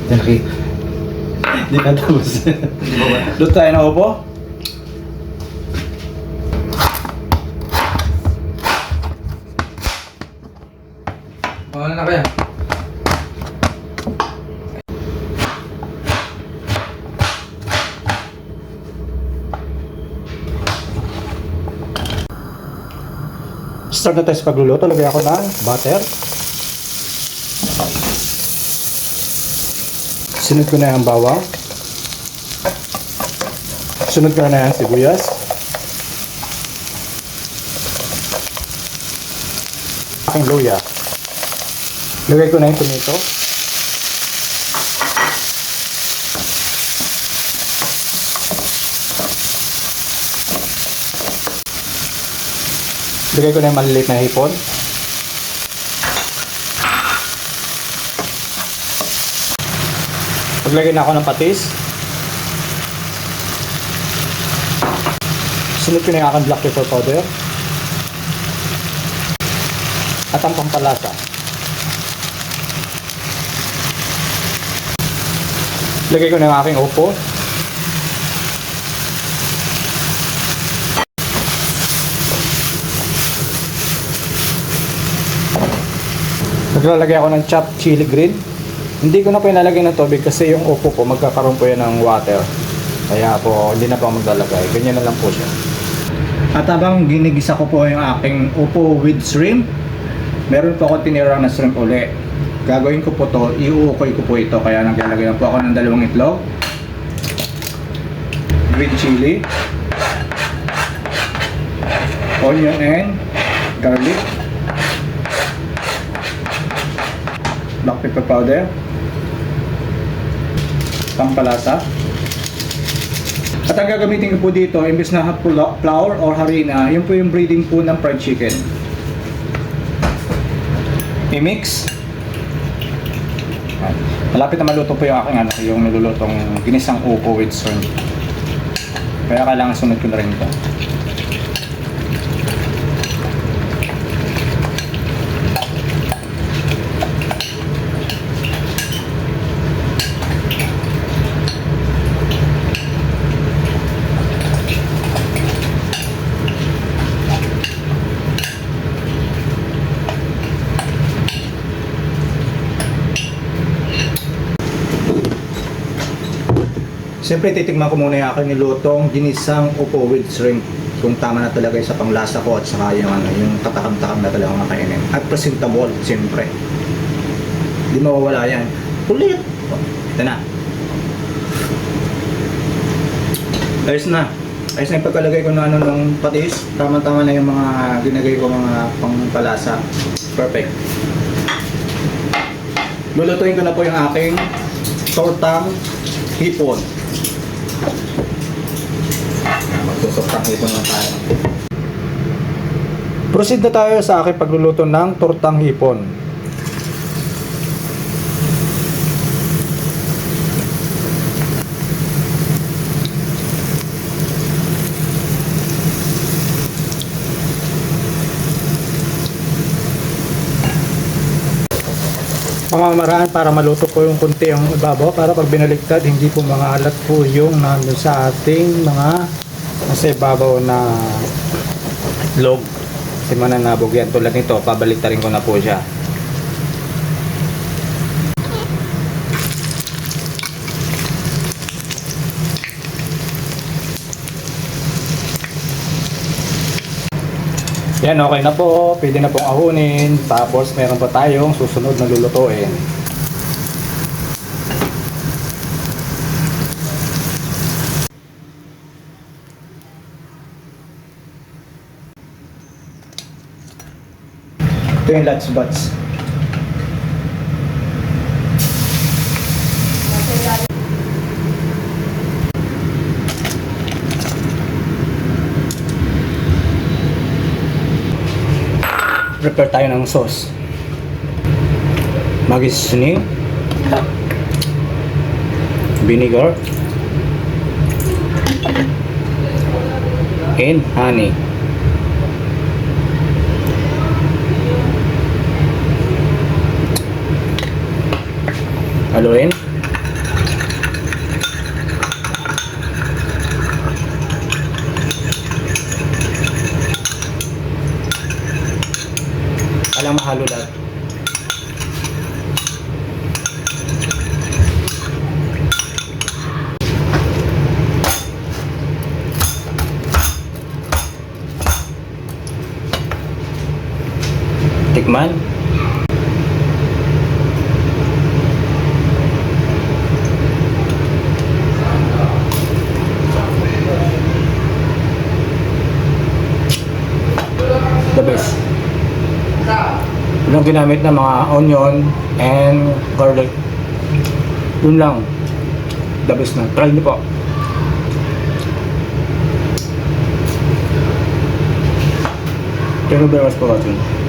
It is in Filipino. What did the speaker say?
Laki. Hindi na tapos. Doon tayo na upo. Ano na kaya? Start na tayo sa pagluluto. Lagyan ako ng butter. Sunod ko na yung bawang. Sunod ko na yung sibuyas. Aking luya. Lagay ko na yung tomato. Lagay ko na yung maliliit na hipon. Paglagay na ako ng patis. Sunod ko na yung aking black pepper powder. At ang pampalasa. Lagay ko na yung aking upo. Naglalagay ako ng chopped chili green. Hindi ko na po ilalagay ng tubig kasi yung upo po magkakaroon po yan ng water. Kaya po hindi na po maglalagay. Ganyan na lang po siya. At habang ginigisa ko po yung aking upo with shrimp, meron po ako tinirang na shrimp uli. Gagawin ko po to, iuukoy ko po ito. Kaya naglalagay na po ako ng 2 itlog, green chili, onion and garlic, black pepper powder, pampalasa. At ang gagamitin ko po dito, imbes na flour or harina, yun po yung breading po ng fried chicken. I-mix. Malapit na maluto po yung aking yung nilulutong ginisang upo with shrimp. Kaya kailangan sunod ko na rin ito. Siyempre titigman ko muna yung aking nilutong ginisang upo with shrimp kung tama na talaga sa panglasa ko at saka yung, yung katakam-takam na talaga makainin. At presentable, siyempre. Hindi mawawala yan. Ulit! Ito na. Ayos na. Ayos na yung pagkalagay ko na ng patis. Tama-tama na yung mga ginagay ko mga pangpalasa. Perfect. Lulutuin ko na po yung aking tortang hipon. Magsusok hipon lang tayo. Proceed na tayo sa aking pagluluto ng tortang hipon. Pamamaraan para maluto po yung kunti ang ibabaw para pag binaliktad hindi po mangalat po yung nandun sa ating mga nasa ibabaw na log. Kasi mananabog yan. Tulad nito, pabaliktarin ko na po siya. Yan, okay na po. Pwede na pong ahunin. Tapos meron pa tayong susunod na lulutuin. Ito yung lunch box. Prepare tayo ng sauce. Maggi seasoning, vinegar, and honey. Haluin. akong ginamit na mga onion and garlic. Yun lang. The best na. Try niyo po. Thank you very much for watching.